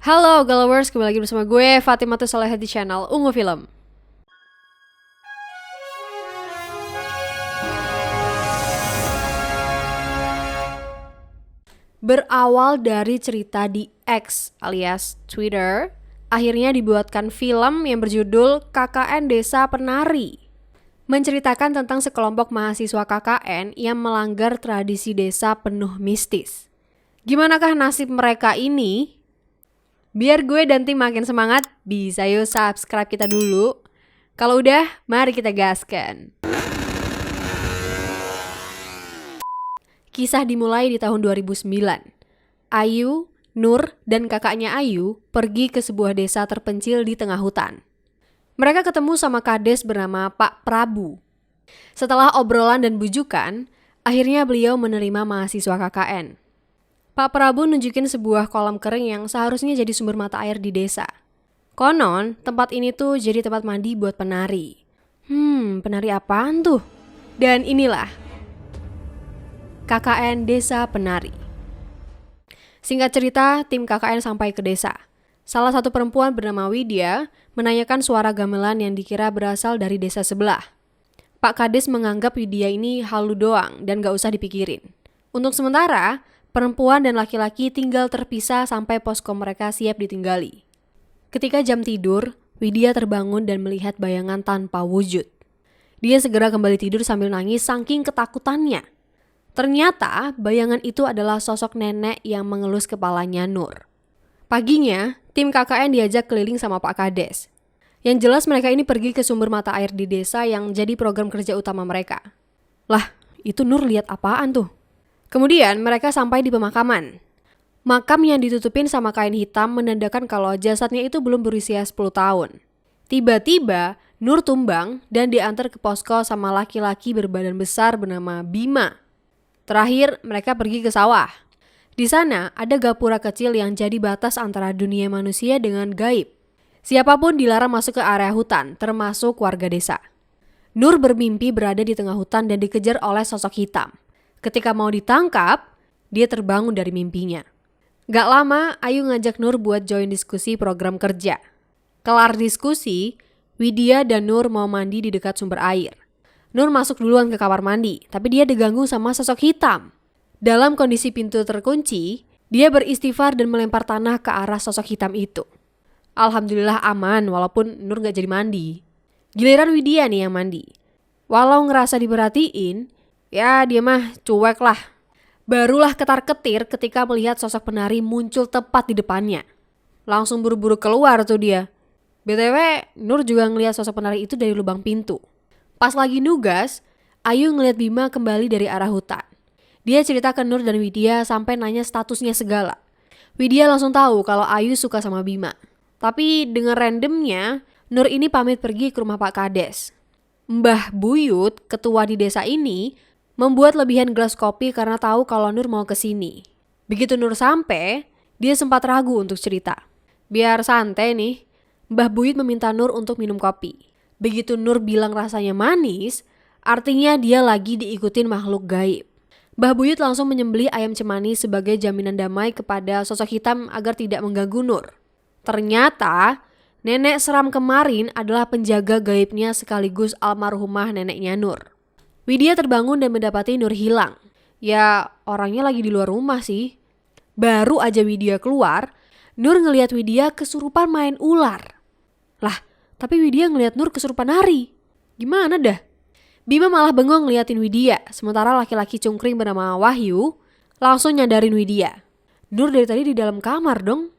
Halo Galawers, kembali lagi bersama gue Fatimah Solehah di channel Ungu Film. Berawal dari cerita di X alias Twitter, akhirnya dibuatkan film yang berjudul KKN Desa Penari. Menceritakan tentang sekelompok mahasiswa KKN yang melanggar tradisi desa penuh mistis. Gimanakah nasib mereka ini? Biar gue dan tim makin semangat, bisa yuk subscribe kita dulu. Kalau udah, mari kita gaskan. Kisah dimulai di tahun 2009. Ayu, Nur, dan kakaknya Ayu pergi ke sebuah desa terpencil di tengah hutan. Mereka ketemu sama kades bernama Pak Prabu. Setelah obrolan dan bujukan, akhirnya beliau menerima mahasiswa KKN. Pak Prabu nunjukin sebuah kolam kering yang seharusnya jadi sumber mata air di desa. Konon, tempat ini tuh jadi tempat mandi buat penari. Penari apaan tuh? Dan inilah KKN Desa Penari. Singkat cerita, tim KKN sampai ke desa. Salah satu perempuan bernama Widya menanyakan suara gamelan yang dikira berasal dari desa sebelah. Pak Kades menganggap Widya ini halu doang dan gak usah dipikirin. Untuk sementara, perempuan dan laki-laki tinggal terpisah sampai posko mereka siap ditinggali. Ketika jam tidur, Widya terbangun dan melihat bayangan tanpa wujud. Dia segera kembali tidur sambil nangis saking ketakutannya. Ternyata bayangan itu adalah sosok nenek yang mengelus kepalanya Nur. Paginya, tim KKN diajak keliling sama Pak Kades. Yang jelas mereka ini pergi ke sumber mata air di desa yang jadi program kerja utama mereka. Lah, itu Nur lihat apaan tuh? Kemudian mereka sampai di pemakaman. Makam yang ditutupin sama kain hitam menandakan kalau jasadnya itu belum berusia 10 tahun. Tiba-tiba, Nur tumbang dan diantar ke posko sama laki-laki berbadan besar bernama Bima. Terakhir, mereka pergi ke sawah. Di sana ada gapura kecil yang jadi batas antara dunia manusia dengan gaib. Siapapun dilarang masuk ke area hutan, termasuk warga desa. Nur bermimpi berada di tengah hutan dan dikejar oleh sosok hitam. Ketika mau ditangkap, dia terbangun dari mimpinya. Gak lama, Ayu ngajak Nur buat join diskusi program kerja. Kelar diskusi, Widya dan Nur mau mandi di dekat sumber air. Nur masuk duluan ke kamar mandi, tapi dia diganggu sama sosok hitam. Dalam kondisi pintu terkunci, dia beristighfar dan melempar tanah ke arah sosok hitam itu. Alhamdulillah aman walaupun Nur gak jadi mandi. Giliran Widya nih yang mandi. Walau ngerasa diperhatiin, ya dia mah cuek lah. Barulah ketar-ketir ketika melihat sosok penari muncul tepat di depannya. Langsung buru-buru keluar tuh dia. BTW, Nur juga ngelihat sosok penari itu dari lubang pintu. Pas lagi nugas, Ayu ngelihat Bima kembali dari arah hutan. Dia cerita ke Nur dan Widya sampai nanya statusnya segala. Widya langsung tahu kalau Ayu suka sama Bima. Tapi dengan randomnya, Nur ini pamit pergi ke rumah Pak Kades. Mbah Buyut, ketua di desa ini, membuat lebihan gelas kopi karena tahu kalau Nur mau ke sini. Begitu Nur sampai, dia sempat ragu untuk cerita. Biar santai nih, Mbah Buyut meminta Nur untuk minum kopi. Begitu Nur bilang rasanya manis, artinya dia lagi diikutin makhluk gaib. Mbah Buyut langsung menyembelih ayam cemani sebagai jaminan damai kepada sosok hitam agar tidak mengganggu Nur. Ternyata, nenek seram kemarin adalah penjaga gaibnya sekaligus almarhumah neneknya Nur. Widya terbangun dan mendapati Nur hilang. Ya, orangnya lagi di luar rumah sih. Baru aja Widya keluar, Nur ngelihat Widya kesurupan main ular. Lah, tapi Widya ngelihat Nur kesurupan nari. Gimana dah? Bima malah bengong ngeliatin Widya, sementara laki-laki cungkring bernama Wahyu langsung nyadarin Widya. Nur dari tadi di dalam kamar dong.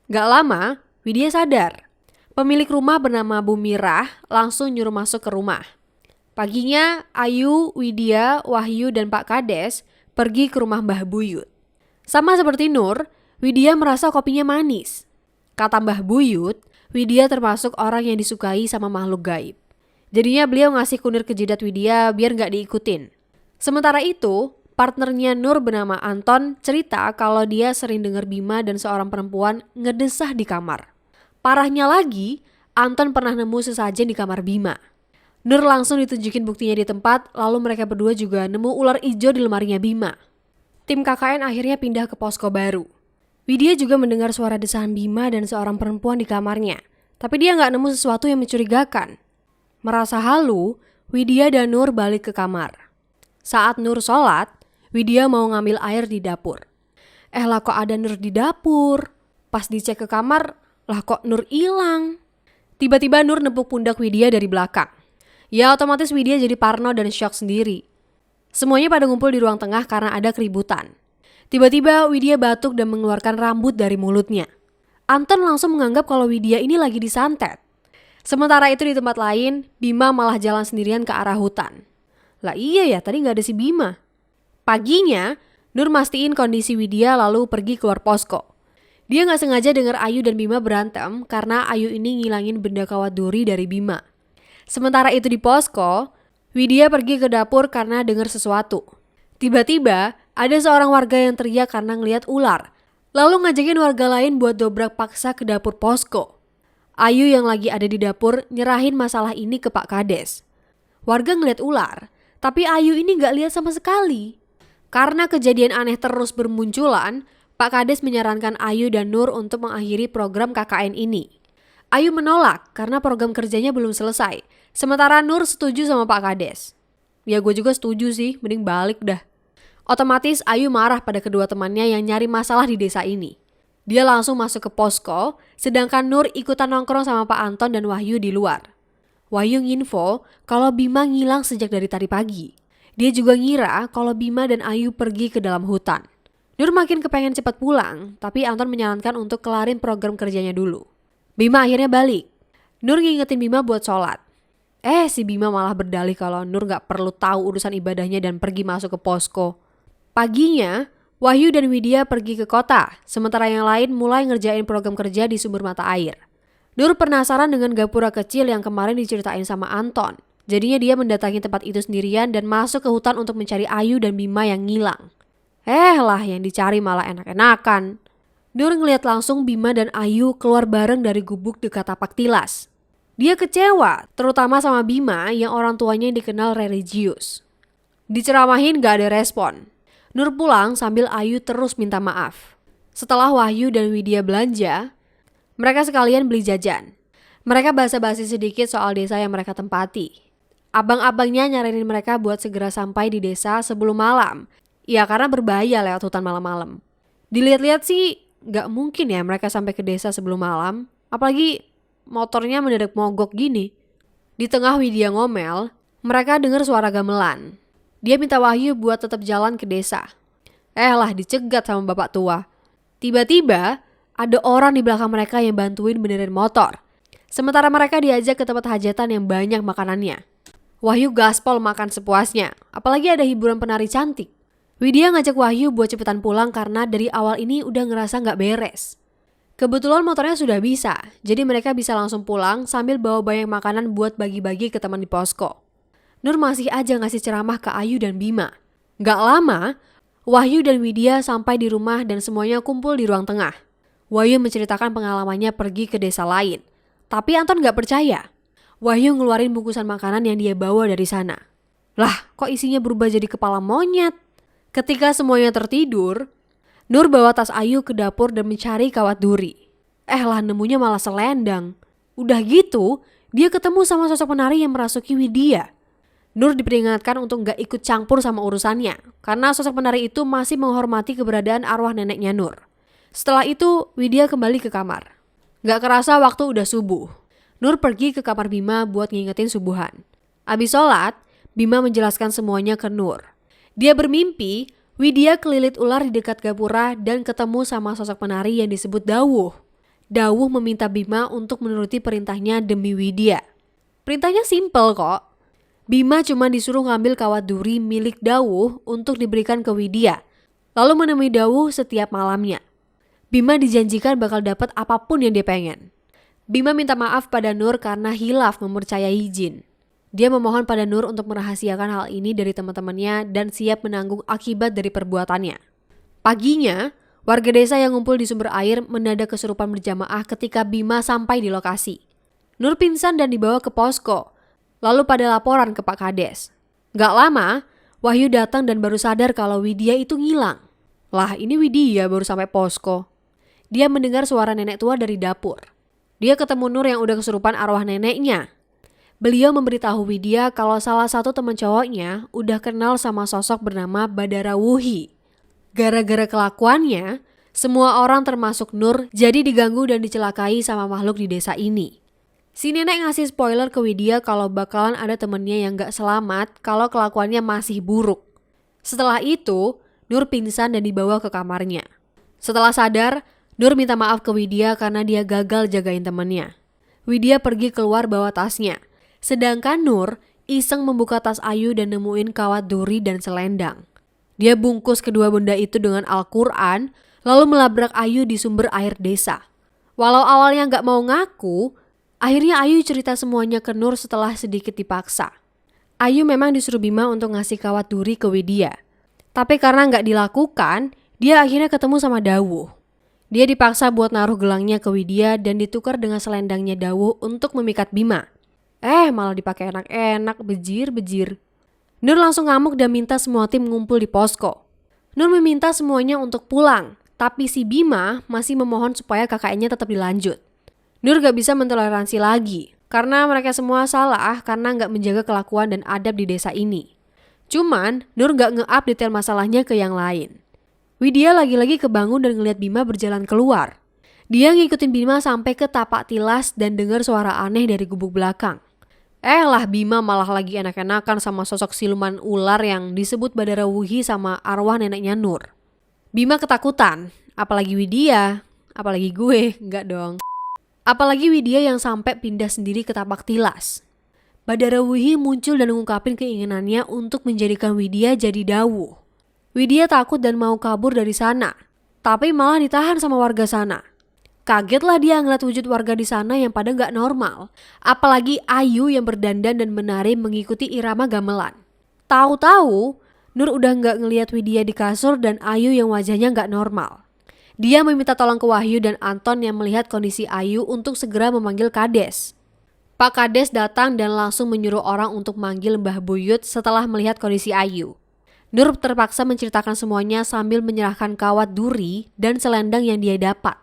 Gak lama, Widya sadar. Pemilik rumah bernama Bu Mirah langsung nyuruh masuk ke rumah. Paginya, Ayu, Widya, Wahyu, dan Pak Kades pergi ke rumah Mbah Buyut. Sama seperti Nur, Widya merasa kopinya manis. Kata Mbah Buyut, Widya termasuk orang yang disukai sama makhluk gaib. Jadinya beliau ngasih kunir ke jidat Widya biar gak diikutin. Sementara itu, partnernya Nur bernama Anton cerita kalau dia sering dengar Bima dan seorang perempuan ngedesah di kamar. Parahnya lagi, Anton pernah nemu sesajen di kamar Bima. Nur langsung ditunjukin buktinya di tempat, lalu mereka berdua juga nemu ular ijo di lemarinya Bima. Tim KKN akhirnya pindah ke posko baru. Widya juga mendengar suara desahan Bima dan seorang perempuan di kamarnya. Tapi dia nggak nemu sesuatu yang mencurigakan. Merasa halu, Widya dan Nur balik ke kamar. Saat Nur sholat, Widya mau ngambil air di dapur. Lah kok ada Nur di dapur? Pas dicek ke kamar, lah kok Nur hilang? Tiba-tiba Nur nepuk pundak Widya dari belakang. Ya otomatis Widya jadi parno dan shock sendiri. Semuanya pada ngumpul di ruang tengah karena ada keributan. Tiba-tiba Widya batuk dan mengeluarkan rambut dari mulutnya. Anton langsung menganggap kalau Widya ini lagi disantet. Sementara itu di tempat lain, Bima malah jalan sendirian ke arah hutan. Lah iya ya, tadi gak ada si Bima. Paginya, Nur mastiin kondisi Widya lalu pergi keluar posko. Dia gak sengaja dengar Ayu dan Bima berantem karena Ayu ini ngilangin benda kawat duri dari Bima. Sementara itu di posko, Widya pergi ke dapur karena dengar sesuatu. Tiba-tiba, ada seorang warga yang teriak karena ngelihat ular. Lalu ngajakin warga lain buat dobrak paksa ke dapur posko. Ayu yang lagi ada di dapur nyerahin masalah ini ke Pak Kades. Warga ngeliat ular, tapi Ayu ini gak lihat sama sekali. Karena kejadian aneh terus bermunculan, Pak Kades menyarankan Ayu dan Nur untuk mengakhiri program KKN ini. Ayu menolak karena program kerjanya belum selesai. Sementara Nur setuju sama Pak Kades. Ya gue juga setuju sih, mending balik dah. Otomatis Ayu marah pada kedua temannya yang nyari masalah di desa ini. Dia langsung masuk ke posko, sedangkan Nur ikutan nongkrong sama Pak Anton dan Wahyu di luar. Wahyu nginfo kalau Bima ngilang sejak dari tadi pagi. Dia juga ngira kalau Bima dan Ayu pergi ke dalam hutan. Nur makin kepengen cepat pulang, tapi Anton menyarankan untuk kelarin program kerjanya dulu. Bima akhirnya balik. Nur ngingetin Bima buat sholat. Si Bima malah berdalih kalau Nur gak perlu tahu urusan ibadahnya dan pergi masuk ke posko. Paginya, Wahyu dan Widya pergi ke kota, sementara yang lain mulai ngerjain program kerja di sumber mata air. Nur penasaran dengan gapura kecil yang kemarin diceritain sama Anton. Jadinya dia mendatangi tempat itu sendirian dan masuk ke hutan untuk mencari Ayu dan Bima yang ngilang. Lah yang dicari malah enak-enakan. Nur ngeliat langsung Bima dan Ayu keluar bareng dari gubuk dekat tapak tilas. Dia kecewa, terutama sama Bima yang orang tuanya dikenal religius. Diceramahin gak ada respon. Nur pulang sambil Ayu terus minta maaf. Setelah Wahyu dan Widya belanja, mereka sekalian beli jajan. Mereka basa-basi sedikit soal desa yang mereka tempati. Abang-abangnya nyaranin mereka buat segera sampai di desa sebelum malam. Ya karena berbahaya lewat hutan malam-malam. Dilihat-lihat sih gak mungkin ya mereka sampai ke desa sebelum malam. Apalagi motornya mendadak mogok gini. Di tengah Widya ngomel, mereka dengar suara gamelan. Dia minta Wahyu buat tetap jalan ke desa. Lah dicegat sama bapak tua. Tiba-tiba ada orang di belakang mereka yang bantuin benerin motor. Sementara mereka diajak ke tempat hajatan yang banyak makanannya. Wahyu gaspol makan sepuasnya, apalagi ada hiburan penari cantik. Widya ngajak Wahyu buat cepetan pulang karena dari awal ini udah ngerasa gak beres. Kebetulan motornya sudah bisa, jadi mereka bisa langsung pulang sambil bawa banyak makanan buat bagi-bagi ke teman di posko. Nur masih aja ngasih ceramah ke Ayu dan Bima. Gak lama, Wahyu dan Widya sampai di rumah dan semuanya kumpul di ruang tengah. Wahyu menceritakan pengalamannya pergi ke desa lain. Tapi Anton gak percaya. Wahyu ngeluarin bungkusan makanan yang dia bawa dari sana. Lah, kok isinya berubah jadi kepala monyet? Ketika semuanya tertidur, Nur bawa tas Ayu ke dapur dan mencari kawat duri. Lah nemunya malah selendang. Udah gitu, dia ketemu sama sosok penari yang merasuki Widya. Nur diperingatkan untuk gak ikut campur sama urusannya, karena sosok penari itu masih menghormati keberadaan arwah neneknya Nur. Setelah itu, Widya kembali ke kamar. Gak kerasa waktu udah subuh. Nur pergi ke kamar Bima buat ngingetin subuhan. Abis sholat, Bima menjelaskan semuanya ke Nur. Dia bermimpi, Widya kelilit ular di dekat gapura dan ketemu sama sosok penari yang disebut Dawuh. Dawuh meminta Bima untuk menuruti perintahnya demi Widya. Perintahnya simpel kok. Bima cuma disuruh ngambil kawat duri milik Dawuh untuk diberikan ke Widya, lalu menemui Dawuh setiap malamnya. Bima dijanjikan bakal dapat apapun yang dia pengen. Bima minta maaf pada Nur karena hilaf mempercayai jin. Dia memohon pada Nur untuk merahasiakan hal ini dari teman-temannya dan siap menanggung akibat dari perbuatannya. Paginya, warga desa yang ngumpul di sumber air mendadak kesurupan berjamaah ketika Bima sampai di lokasi. Nur pingsan dan dibawa ke posko. Lalu pada laporan ke Pak Kades. Gak lama, Wahyu datang dan baru sadar kalau Widya itu ngilang. Lah ini Widya baru sampai posko. dia mendengar suara nenek tua dari dapur. Dia ketemu Nur yang udah kesurupan arwah neneknya. Beliau memberitahu Widya kalau salah satu teman cowoknya udah kenal sama sosok bernama Badara Wuhi. Gara-gara kelakuannya, semua orang termasuk Nur jadi diganggu dan dicelakai sama makhluk di desa ini. Si nenek ngasih spoiler ke Widya kalau bakalan ada temennya yang gak selamat kalau kelakuannya masih buruk. Setelah itu, Nur pingsan dan dibawa ke kamarnya. Setelah sadar, Nur minta maaf ke Widya karena dia gagal jagain temannya. Widya pergi keluar bawa tasnya. Sedangkan Nur iseng membuka tas Ayu dan nemuin kawat duri dan selendang. Dia bungkus kedua benda itu dengan Al-Quran, lalu melabrak Ayu di sumber air desa. Walau awalnya gak mau ngaku, akhirnya Ayu cerita semuanya ke Nur setelah sedikit dipaksa. Ayu memang disuruh Bima untuk ngasih kawat duri ke Widya. Tapi karena gak dilakukan, dia akhirnya ketemu sama Dawuh. Dia dipaksa buat naruh gelangnya ke Widya dan ditukar dengan selendangnya Dawuh untuk memikat Bima. Malah dipakai enak-enak, bejir-bejir. Nur langsung ngamuk dan minta semua tim ngumpul di posko. Nur meminta semuanya untuk pulang, tapi si Bima masih memohon supaya KKN-nya tetap dilanjut. Nur gak bisa mentoleransi lagi, karena mereka semua salah karena gak menjaga kelakuan dan adab di desa ini. Cuman, Nur gak nge-up detail masalahnya ke yang lain. Widya lagi-lagi kebangun dan ngeliat Bima berjalan keluar. Dia ngikutin Bima sampai ke tapak tilas dan dengar suara aneh dari gubuk belakang. Bima malah lagi enak-enakan sama sosok siluman ular yang disebut Badara Wuhi sama arwah neneknya Nur. Bima ketakutan, apalagi Widya, apalagi gue, enggak dong. Apalagi Widya yang sampai pindah sendiri ke tapak tilas. Badara Wuhi muncul dan mengungkapin keinginannya untuk menjadikan Widya jadi Dawuh. Widya takut dan mau kabur dari sana, tapi malah ditahan sama warga sana. Kagetlah dia ngeliat wujud warga di sana yang pada gak normal, apalagi Ayu yang berdandan dan menari mengikuti irama gamelan. Tahu-tahu, Nur udah gak ngeliat Widya di kasur dan Ayu yang wajahnya gak normal. Dia meminta tolong ke Wahyu dan Anton yang melihat kondisi Ayu untuk segera memanggil Kades. Pak Kades datang dan langsung menyuruh orang untuk manggil Mbah Buyut setelah melihat kondisi Ayu. Nur terpaksa menceritakan semuanya sambil menyerahkan kawat duri dan selendang yang dia dapat.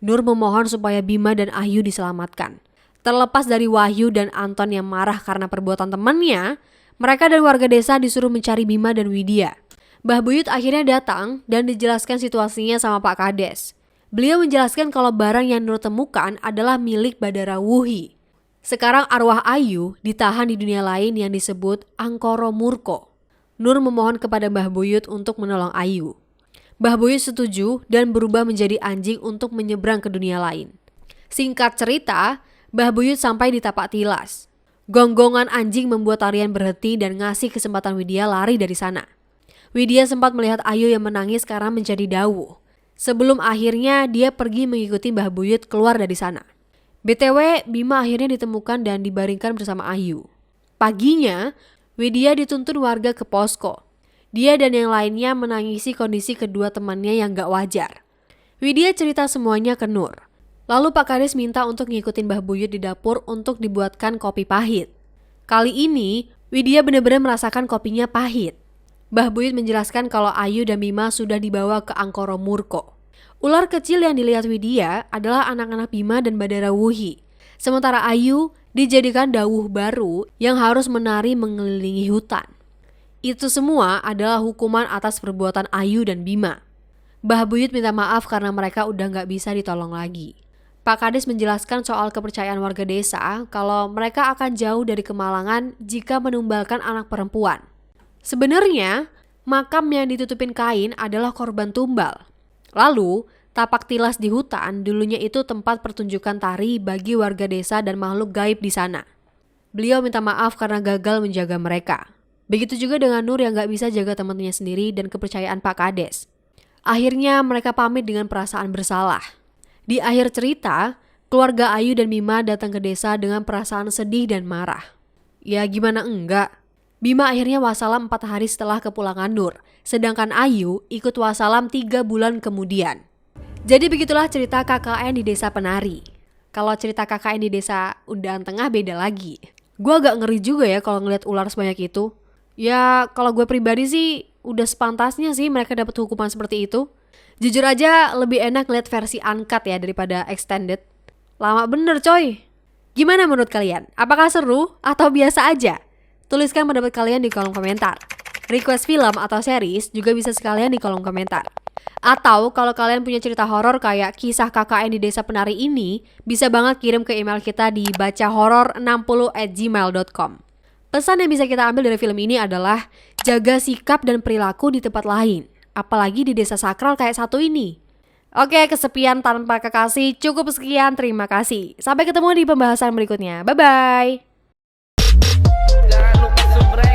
Nur memohon supaya Bima dan Ayu diselamatkan. Terlepas dari Wahyu dan Anton yang marah karena perbuatan temannya, mereka dan warga desa disuruh mencari Bima dan Widya. Mbah Buyut akhirnya datang dan dijelaskan situasinya sama Pak Kades. Beliau menjelaskan kalau barang yang Nur temukan adalah milik Badara Wuhi. Sekarang arwah Ayu ditahan di dunia lain yang disebut Angkoro Murko. Nur memohon kepada Mbah Buyut untuk menolong Ayu. Mbah Buyut setuju dan berubah menjadi anjing untuk menyeberang ke dunia lain. Singkat cerita, Mbah Buyut sampai di tapak tilas. Gonggongan anjing membuat tarian berhenti dan ngasih kesempatan Widya lari dari sana. Widya sempat melihat Ayu yang menangis karena menjadi Dawuh. Sebelum akhirnya dia pergi mengikuti Mbah Buyut keluar dari sana. BTW, Bima akhirnya ditemukan dan dibaringkan bersama Ayu. Paginya, Widya dituntun warga ke posko. Dia dan yang lainnya menangisi kondisi kedua temannya yang gak wajar. Widya cerita semuanya ke Nur. Lalu Pak Kades minta untuk ngikutin Mbah Buyut di dapur untuk dibuatkan kopi pahit. Kali ini, Widya benar-benar merasakan kopinya pahit. Mbah Buyut menjelaskan kalau Ayu dan Bima sudah dibawa ke Angkoro Murko. Ular kecil yang dilihat Widya adalah anak-anak Bima dan Badara Wuhi. Sementara Ayu dijadikan Dawuh baru yang harus menari mengelilingi hutan. Itu semua adalah hukuman atas perbuatan Ayu dan Bima. Mbah Buyut minta maaf karena mereka udah gak bisa ditolong lagi. Pak Kades menjelaskan soal kepercayaan warga desa kalau mereka akan jauh dari kemalangan jika menumbalkan anak perempuan. Sebenarnya, makam yang ditutupin kain adalah korban tumbal. Lalu, tapak tilas di hutan dulunya itu tempat pertunjukan tari bagi warga desa dan makhluk gaib di sana. Beliau minta maaf karena gagal menjaga mereka. Begitu juga dengan Nur yang gak bisa jaga teman-temannya sendiri dan kepercayaan Pak Kades. Akhirnya mereka pamit dengan perasaan bersalah. Di akhir cerita, keluarga Ayu dan Bima datang ke desa dengan perasaan sedih dan marah. Ya gimana enggak? Bima akhirnya wassalam 4 hari setelah kepulangan Nur, sedangkan Ayu ikut wassalam 3 bulan kemudian. Jadi begitulah cerita KKN di Desa Penari. Kalau cerita KKN di Desa Undaan Tengah beda lagi. Gue agak ngeri juga ya kalau ngeliat ular sebanyak itu. Ya kalau gue pribadi sih udah sepantasnya sih mereka dapat hukuman seperti itu. Jujur aja lebih enak lihat versi uncut ya daripada extended. Lama bener coy. Gimana menurut kalian? Apakah seru atau biasa aja? Tuliskan pendapat kalian di kolom komentar. Request film atau series juga bisa sekalian di kolom komentar. Atau kalau kalian punya cerita horor kayak kisah KKN di Desa Penari ini, bisa banget kirim ke email kita di bacahoror60@gmail.com. Pesan yang bisa kita ambil dari film ini adalah jaga sikap dan perilaku di tempat lain, apalagi di desa sakral kayak satu ini. Oke, kesepian tanpa kekasih cukup sekian, terima kasih. Sampai ketemu di pembahasan berikutnya. Bye-bye. Jangan lupa subscribe.